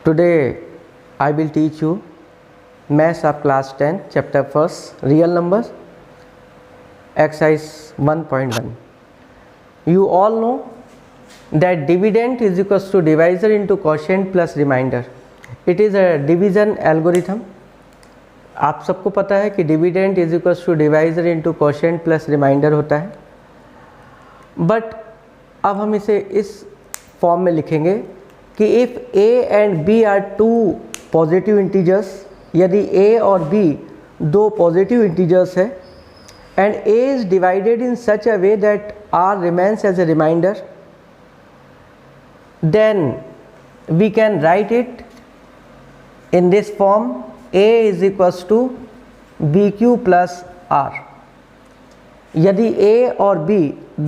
Today I will teach you Maths of class 10 chapter 1st real numbers exercise 1.1. You all know that dividend is equals to divisor into quotient plus remainder. It is a division algorithm. आप सबको पता है कि dividend is equals to divisor into quotient plus remainder होता है, but अब हम इसे इस फॉर्म में लिखेंगे कि if a and b are two positive integers, यदि a और b दो पॉजिटिव इंटीजर्स है and a is divided in such a way that r remains as a remainder, then we can write it in this form a is equals to B Q plus r. यदि a और b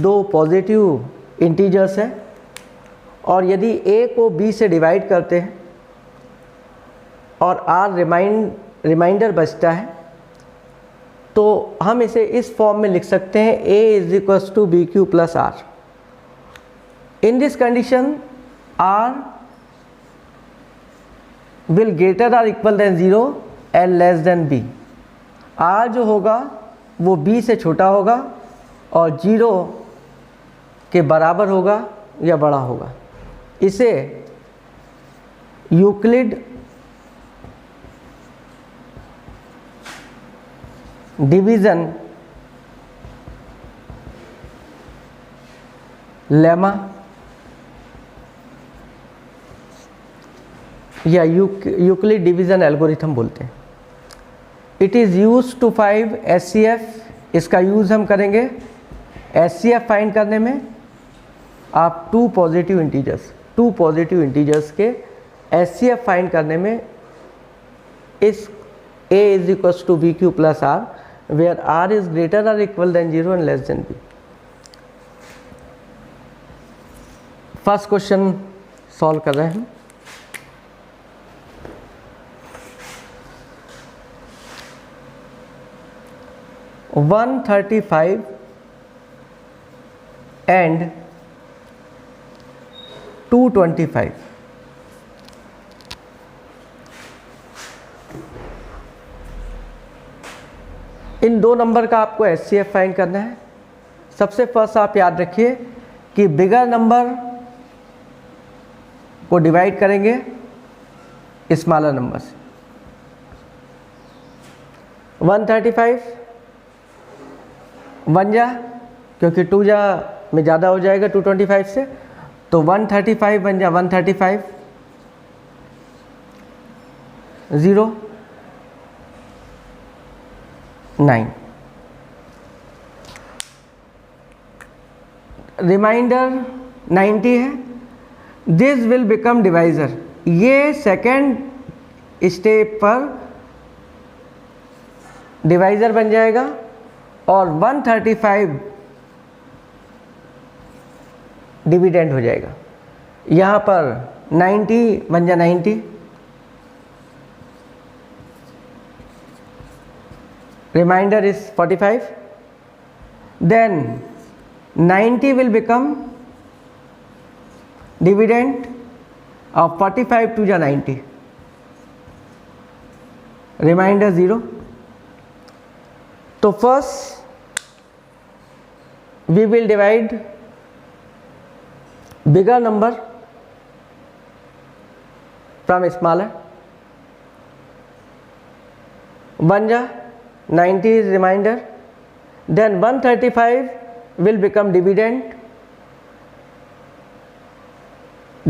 दो positive integers हैं और यदि a को b से divide करते हैं और r रिमाइंडर बचता है, तो हम इसे इस फॉर्म में लिख सकते हैं a is equals to B Q plus r. In this condition r will greater or equal than 0 and less than b. r जो होगा वो b से छोटा होगा और 0 के बराबर होगा या बड़ा होगा. इसे यूक्लिड डिवीजन लेमा या यूक्लिड डिवीजन एल्गोरिथम बोलते हैं. It is use to find HCF. इसका यूज़ हम करेंगे HCF फाइंड करने में. आप टू पॉजिटिव इंटीजर्स के HCF फाइंड करने में इस a is equals to B Q plus R, where r is greater और equal than 0 and less than b. First question solve कर रहे हैं. हम 135 एंड 225. इन दो नंबर का आपको HCF फाइंड करना है. सबसे फर्स्ट आप याद रखिए कि बिगर नंबर को डिवाइड करेंगे स्मॉलर नंबर से. 135 1 जा, क्योंकि 2 जा में ज़्यादा हो जाएगा 225 से, तो 135 बन जा 135 0 9. रिमाइंडर 90 है. This will become divisor. ये सेकेंड स्टेप पर डिवाइजर बन जाएगा और 135 डिविडेंड हो जाएगा. यहाँ पर 90 बन जा 90, remainder is 45, then 90 will become dividend of 45 to जा 90, रिमाइंडर 0. तो first we will divide bigger number from smaller. 1 ja 90 is remainder, then 135 will become dividend,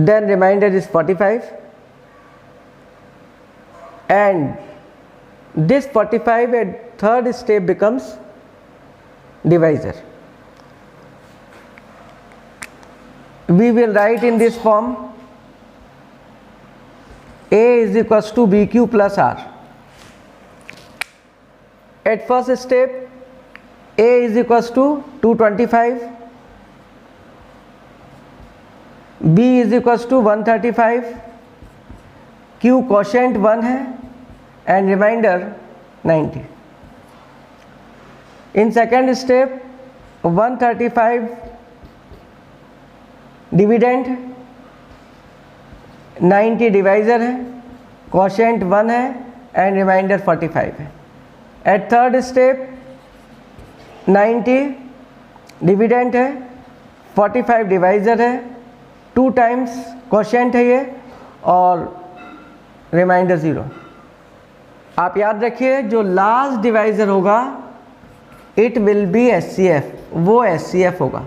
then remainder is 45, and this 45 at third step becomes divisor. We will write in this form a is equals to bq plus r. At first step a is equals to 225, b is equals to 135, q quotient 1 है and remainder 90. In second step 135 dividend 90 divisor है, quotient 1 है and reminder 45 है। Eight third step 90 dividend है, 45 divisor है, 2 times quotient है ये, और reminder 0। आप याद रखिए जो लास्ट डिवाइज़र होगा इट विल बी HCF, वो HCF होगा।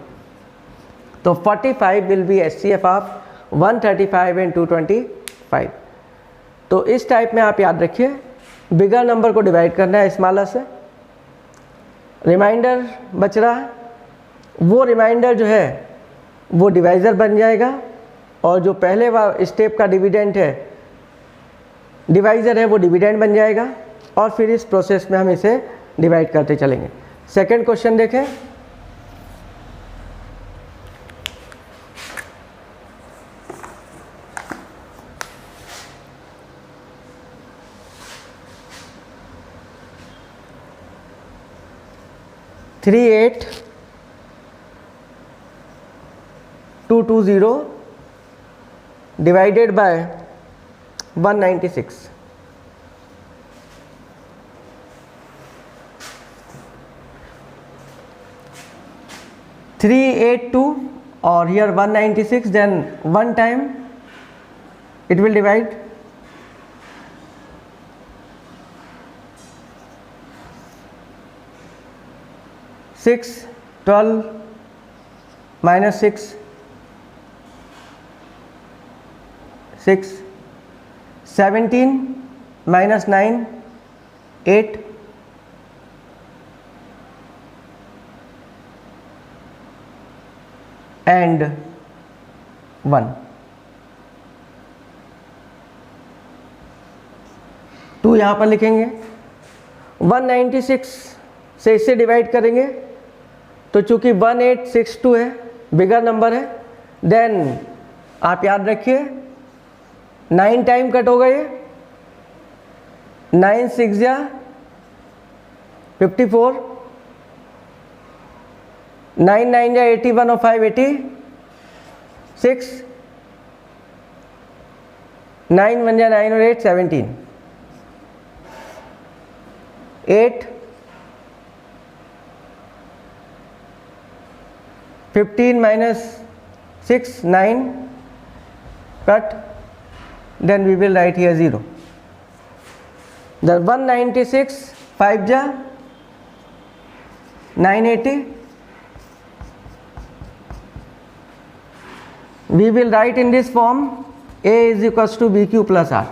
तो 45 will be HCF of 135 and 225। तो इस टाइप में आप याद रखिए, बिगर नंबर को डिवाइड करना है स्मॉलर से। रिमाइंडर बच रहा है, वो रिमाइंडर जो है वो डिवाइज़र बन जाएगा, और जो पहले स्टेप का डिविडेंड है डिवाइज़र है वो डिविडेंड बन जाएगा, और फिर इस प्रोसेस में हम इसे डिवाइड करते चलेंगे। सेकंड क्वेश्चन देखें। Three 8 2 2 0 divided by 196। थ्री 8 2 और here 196, then one time it will divide. 6 12 minus 6 6 17 minus 9 8 and 1 2 यहाँ पर लिखेंगे। 196 से इससे डिवाइड करेंगे तो चूंकि 1862 है, बिगर नंबर है, देन आप याद रखिए 9 टाइम कट होगा ये, 9 6 जा 54, 9 9 जा 81 और 5 86, 9 1 जा 9 और 8 17, 8 15 minus 6 9 cut, then we will write here 0. Then 196 5 ja 980, we will write in this form A is equals to BQ plus R.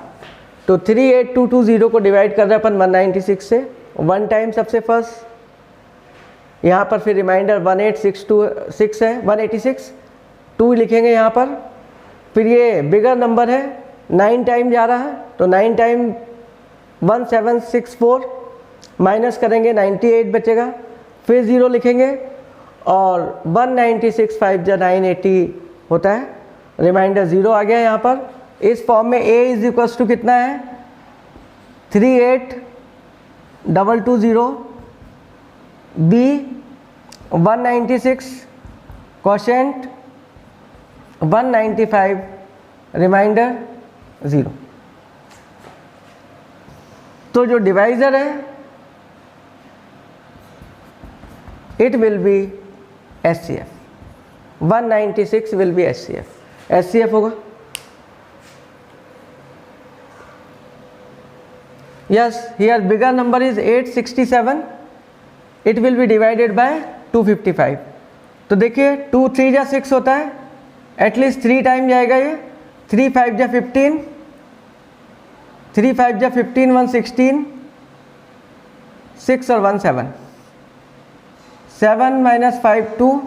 तो 38220 को डिवाइड कर रहे हैं अपन 196 से, 1 टाइम सबसे फर्स्ट, यहाँ पर फिर रिमाइंडर 18626 है, 186 2 लिखेंगे यहाँ पर, फिर ये बिगर नंबर है 9 टाइम जा रहा है तो 9 टाइम 1764 माइनस करेंगे 98 बचेगा, फिर 0 लिखेंगे और 196 5 जा 980 होता है, रिमाइंडर 0 आ गया यहाँ पर। इस फॉर्म में A इज इक्वल्स टू कितना है 38220, B 196, क्वोशिएंट 195, रिमाइंडर 0। तो जो डिवाइज़र है it will be HCF, 196 will be HCF होगा। Yes, here bigger number is 867, it will be divided by 255। तो देखिए 2 3 जा 6 होता है, एटलीस्ट 3 टाइम जाएगा ये, 3 5 जा 15, 3 5 जा 15 116, 6 और 1 7, 7 minus 5 2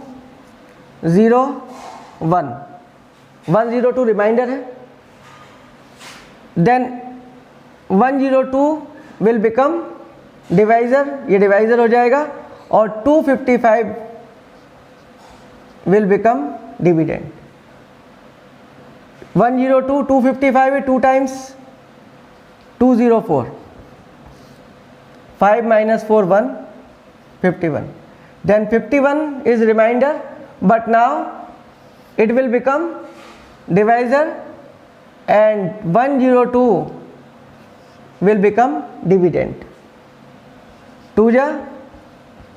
0 1 102 रिमाइंडर है, देन 102 विल बिकम डिवाइज़र, ये डिवाइज़र हो जाएगा, और 255 विल बिकम डिविडेंड। 102 255 है, 2 times 204, 5 minus 4 1 51, then 51 is remainder, but now it will become divisor and 102 will become dividend. 2 जा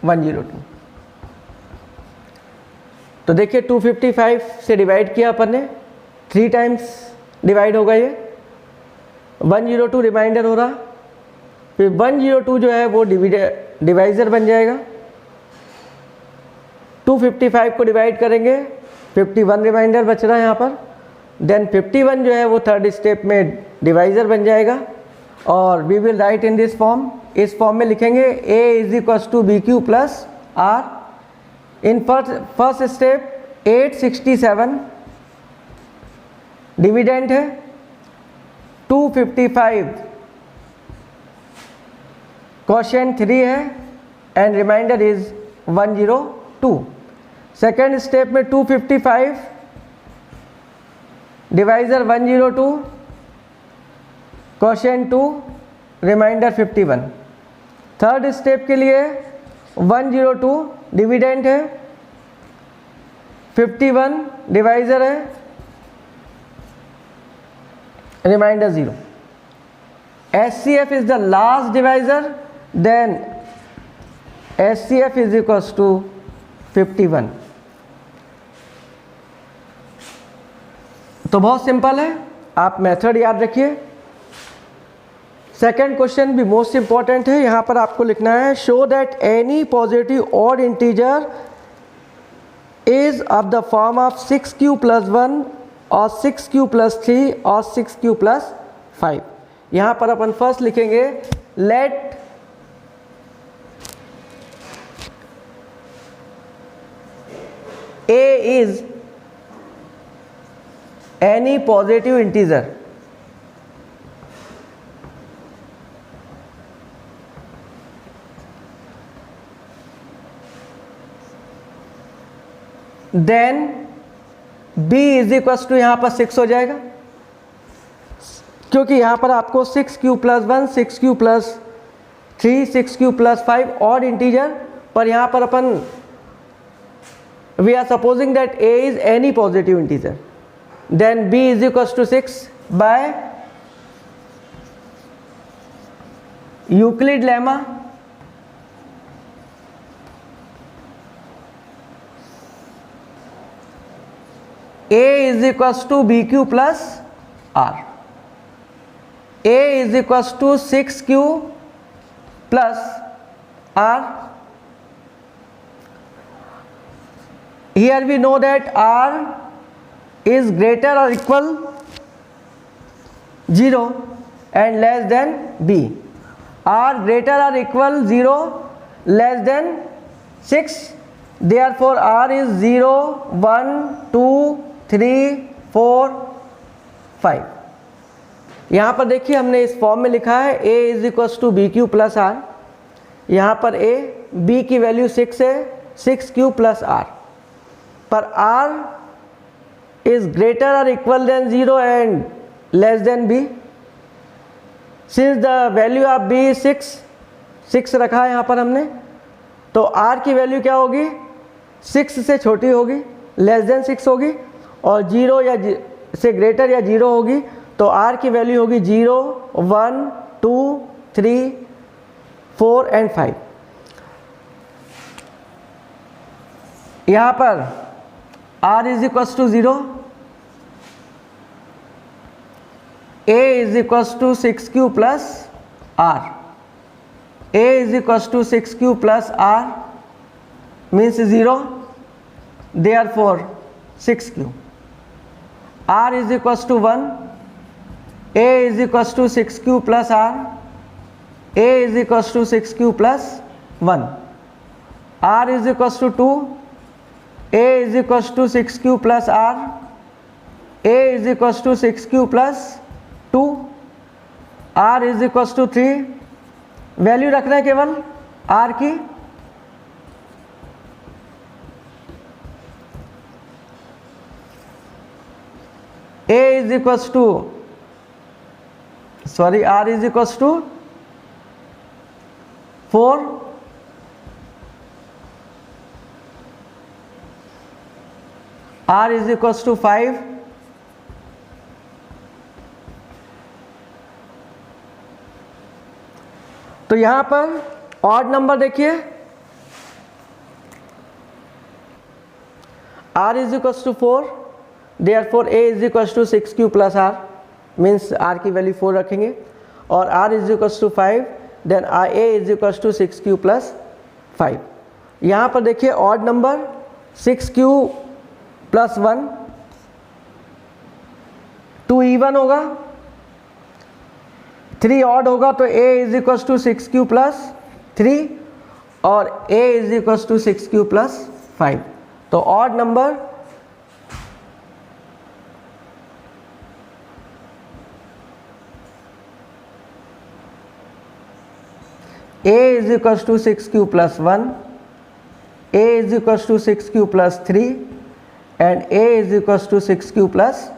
102. तो देखिए 255 से डिवाइड किया अपन ने, 3 टाइम्स डिवाइड होगा ये, 102 रिमाइंडर हो रहा, फिर 102 जो है वो डिवाइज़र बन जाएगा. 255 को डिवाइड करेंगे, 51 रिमाइंडर बच रहा है यहाँ पर. देन 51 जो है वो थर्ड स्टेप में डिवाइज़र बन जाएगा. और we will write in this form, इस फॉर्म में लिखेंगे a is equals to B Q plus r. In first step 867 dividend है, 255 क्वोशिएंट 3 है and remainder is 102. Second step में 255 divisor 102, quotient 2, remainder 51. Third step के लिए 102 डिविडेंड है, 51 divisor है, remainder 0. SCF is the last divisor, then SCF is equals to 51. तो बहुत simple है, आप मेथड याद रखिए. सेकेंड क्वेश्चन भी मोस्ट इंपॉर्टेंट है. यहाँ पर आपको लिखना है show that any positive odd integer is of the form of 6q + 1 और 6q + 3 और 6q + 5. यहाँ पर अपन फर्स्ट लिखेंगे let a is any positive integer then b is equal to, यहाँ पर 6 हो जाएगा, क्योंकि यहाँ पर आपको 6q + 1, 6q + 3, 6q + 5 odd integer, पर यहाँ पर अपन we are supposing that a is any positive integer, then b is equal to 6 by Euclid lemma. a is equals to bq plus r. a is equals to 6q plus r. Here we know that r is greater or equal 0 and less than b. r greater or equal 0 less than 6, therefore r is 0, 1, 2, 3, 4, 5. यहाँ पर देखिए हमने इस form में लिखा है a is equal to B Q plus r. यहाँ पर a, b की वैल्यू 6 है, 6q प्लस r, पर r इज ग्रेटर और equal than 0 and less than b. Since the value of b 6 रखा है यहाँ पर हमने, तो r की वैल्यू क्या होगी, 6 से छोटी होगी, लेस देन 6 होगी, और 0 या से ग्रेटर या 0 होगी, तो r की वैल्यू होगी 0, 1, 2, 3, 4 एंड 5. यहाँ पर r is equal to 0, a is equal to 6q plus r. a is equal to 6q plus r means 0, therefore 6q. r is equals to 1, a is equals to 6q plus r, a is equals to 6q plus 1, r is equals to 2, a is equals to 6q plus r, a is equals to 6q plus 2, r is equals to 3. Value रखना है केवल r की. a is equals to, sorry, r is equals to 4, r is equals to 5, तो यहाँ पर odd number देखिए, r is equals to 4, therefore a is equals to 6q plus r, means r की value 4 रखेंगे, और r is equals to 5, then a is equals to 6q plus 5। यहाँ पर देखिए odd number 6q plus 1, 2 even होगा, 3 odd होगा, तो a is equals to 6q plus 3 और a is equals to 6q plus 5। तो odd number a is equals to 6q plus 1, a is equals to 6q plus 3 and a is equals to 6q plus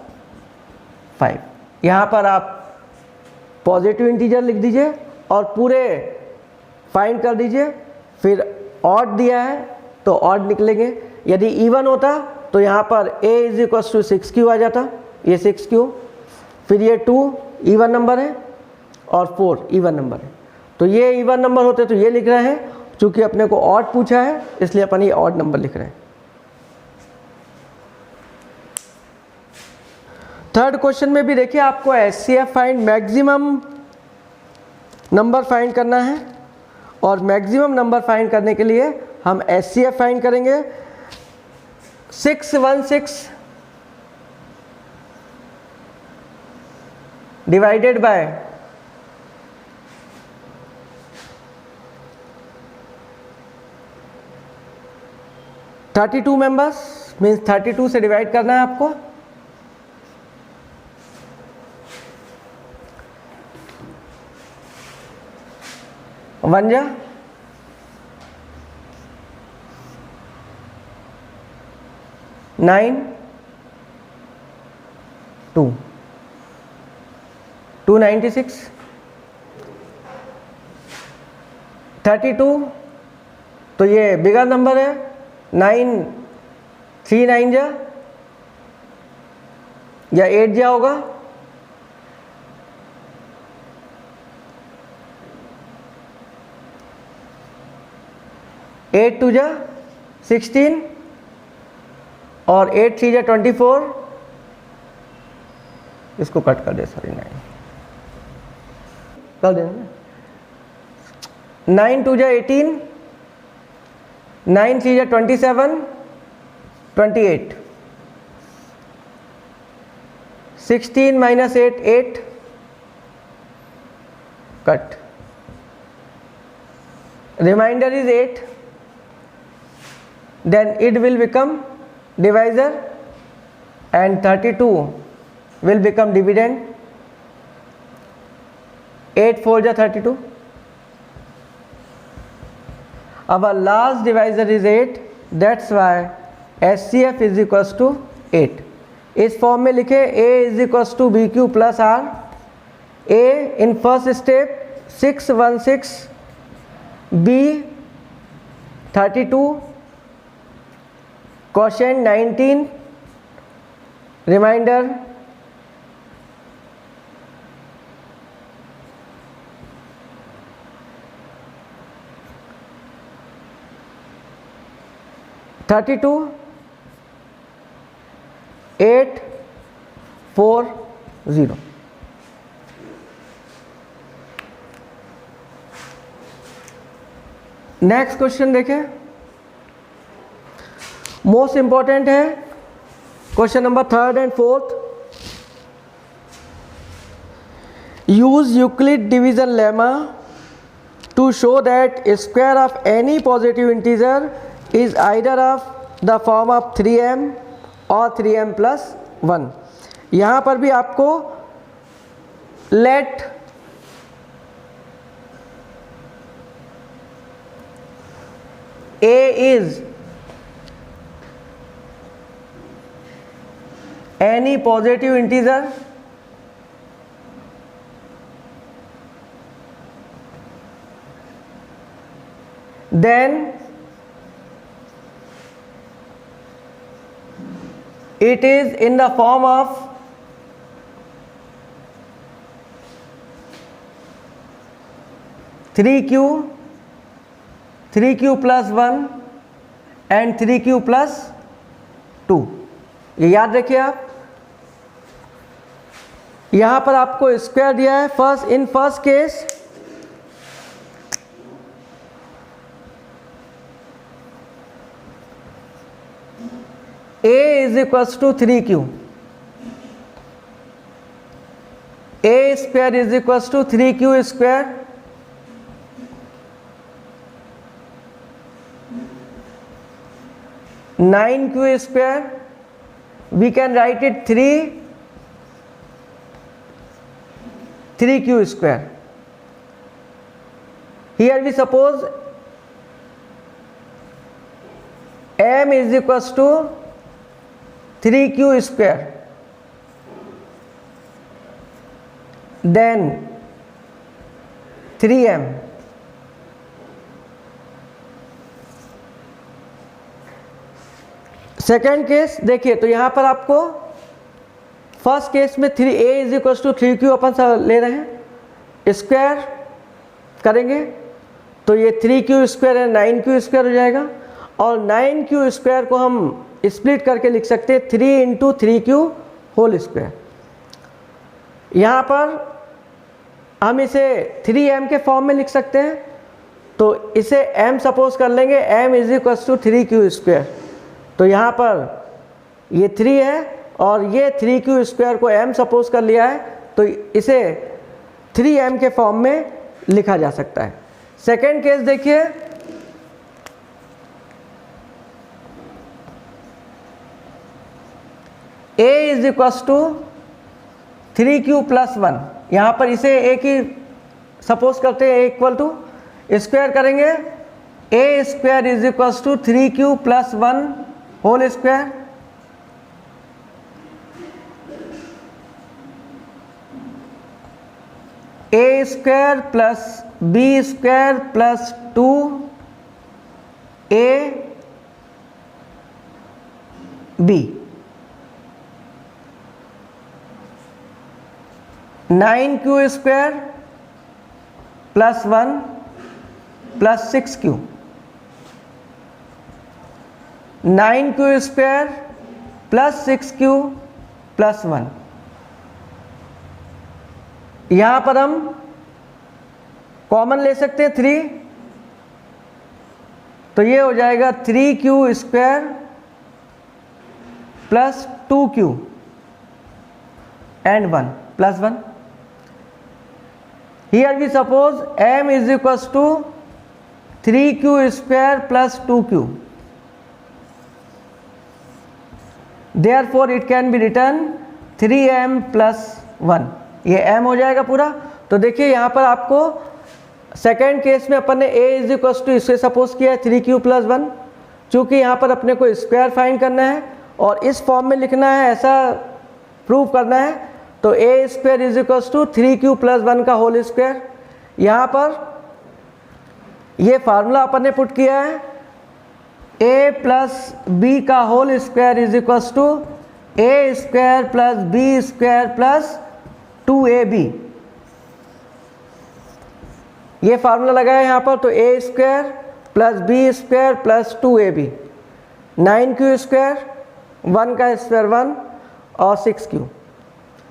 5। यहाँ पर आप positive integer लिख दीजिए और पूरे find कर दीजिए, फिर ऑड दिया है तो ऑड निकलेंगे, यदि इवन होता तो यहाँ पर a is equals to 6q आ जाता, ये 6q, फिर ये 2 इवन नंबर है और 4 इवन नंबर है, तो ये इवन नंबर होते तो ये लिख रहे हैं, चूंकि अपने को ऑड पूछा है इसलिए अपन ये ऑड नंबर लिख रहे हैं। थर्ड क्वेश्चन में भी देखिए आपको HCF find maximum number find करना है, और मैक्सिमम नंबर फाइंड करने के लिए हम HCF फाइंड करेंगे। 616 डिवाइडेड बाय 32 मेंबर्स, मीन्स 32 से डिवाइड करना है आपको। वन जा 9 2 296 32, तो ये बिगर नंबर है, 9 3 9 जा या 8 जा होगा, 8 2 जा 16 और 8 3 जा 24, इसको कट कर दे, सॉरी 9 कर देना, 9 2 जा 18, 9 3 जा 27 28, 16 minus 8 8, cut, remainder is 8, then it will become divisor and 32 will become dividend, 8 4 ja 32, our last divisor is 8, that's why HCF is equals to 8। इस फॉर्म में लिखे a is equals to BQ plus R, a in first step 616, b 32, quotient 19, remainder 32 8 4 0। Next question देखें, most important है question number 3rd and 4th। Use Euclid division lemma to show that square of any positive integer is either of the form of 3m और 3m plus 1। यहाँ पर भी आपको let a is any positive integer then it is in the form of 3q plus 1 and 3q plus 2। ये याद रखिए आप। यहां पर आपको स्क्वायर दिया है। In first case a is equals to 3q, a square is equals to 3q square, nine q square, we can write it 3q square. Here we suppose m is equals to 3q square, then 3m. Second case देखिए, तो यहां पर आपको first case में 3a is equal to 3q अपन ले रहे हैं, square करेंगे तो ये 3q स्क्वायर है 9q स्क्वायर हो जाएगा, और 9q स्क्वायर को हम स्प्लिट करके लिख सकते हैं 3 इंटू 3q होल स्क्वायर। यहाँ पर हम इसे 3m के फॉर्म में लिख सकते हैं, तो इसे m सपोज कर लेंगे, m is equal to 3q square. तो यहाँ पर ये 3 है और ये 3q स्क्वायर को m सपोज कर लिया है, तो इसे 3m के फॉर्म में लिखा जा सकता है। सेकेंड केस देखिए, a is equal to 3q plus 1। यहाँ पर इसे एक ही सपोज करते हैं, इक्वल टू स्क्वायर करेंगे, a square is equal to 3q plus 1 whole square, a square plus b square plus 2a b, 9q square plus 1 plus 6q, 9q square plus 6q plus 1। यहाँ पर हम common ले सकते हैं 3, तो ये हो जाएगा 3q square plus 2q and 1 plus 1। Here we suppose m is equals to 3q square plus 2q. Therefore it can be written 3m plus 1। ये m हो जाएगा पूरा। तो देखिए यहाँ पर आपको सेकेंड केस में अपन ने a इज इक्वल टू इसे सपोज किया है 3q प्लस 1, चूँकि यहाँ पर अपने को स्क्वायर फाइंड करना है और इस फॉर्म में लिखना है, ऐसा प्रूव करना है, तो a square is equal to 3q plus 1 का होल स्क्वायर। यहाँ पर ये फार्मूला अपन ने पुट किया है, a प्लस b का whole square is equal to a square plus b square plus 2ab। ये फार्मूला लगाया यहाँ पर, तो a square plus b square plus 2ab, 9q square 1 का स्क्वायर 1 और 6q।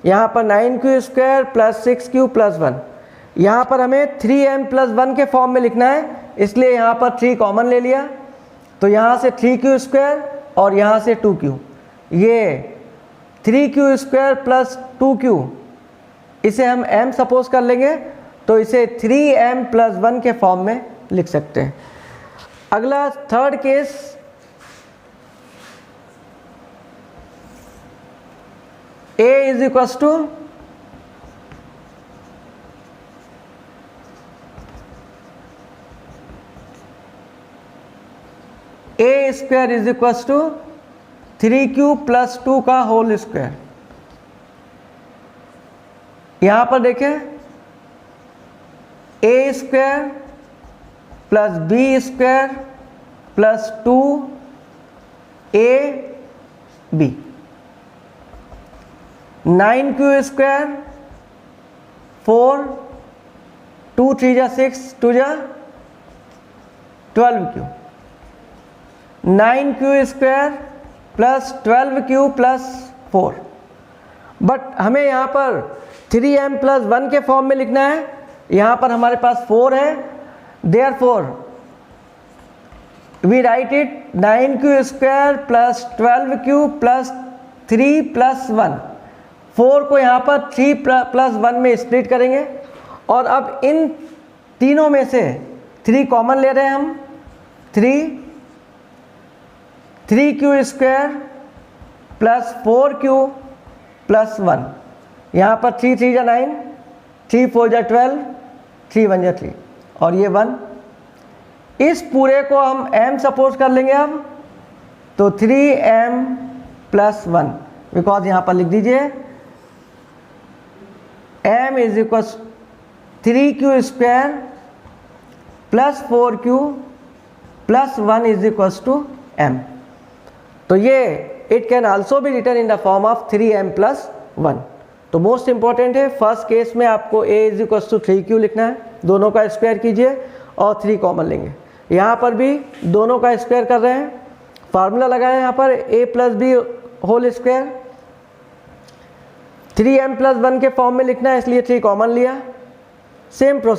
यहाँ पर 9q square plus 6q plus 1। यहाँ पर हमें 3m प्लस 1 के फॉर्म में लिखना है, इसलिए यहाँ पर 3 कॉमन ले लिया, तो यहाँ से 3q स्क्वायर और यहाँ से 2q, ये 3q स्क्वायर प्लस 2q, इसे हम m सपोज कर लेंगे, तो इसे 3m प्लस 1 के फॉर्म में लिख सकते हैं। अगला third case, a is equal to a square is equal to 3q plus 2 का होल स्क्वायर। यहाँ पर देखें, a square plus b square plus 2ab, 9q square 4 2 3 जा 6, 2 जा 12q, 9q square plus 12q plus 4। But हमें यहाँ पर 3m plus 1 के फॉर्म में लिखना है, यहाँ पर हमारे पास 4 है, therefore we write it 9q square plus 12q plus 3 plus 1। 4 को यहाँ पर 3 प्लस 1 में स्प्लिट करेंगे और अब इन तीनों में से 3 कॉमन ले रहे हैं हम, 3q square plus 4q plus 1। यहाँ पर 3 3 जा 9, 3 4 जा 12, 3 1 जा 3 और ये 1। इस पूरे को हम m सपोज कर लेंगे अब, तो 3m प्लस 1, बिकॉज यहाँ पर लिख दीजिए m is equal 3q square plus 4q plus 1 is equal to m। तो ये it can also be written in the form of 3m plus 1। तो मोस्ट इंपॉर्टेंट है, फर्स्ट केस में आपको a is equal to 3q लिखना है, दोनों का स्क्वायर कीजिए और 3 कॉमन लेंगे। यहाँ पर भी दोनों का स्क्वायर कर रहे हैं, फार्मूला लगाए यहाँ पर a plus b whole square, 3m plus 1 के फॉर्म में लिखना है इसलिए 3 कॉमन लिया। Same process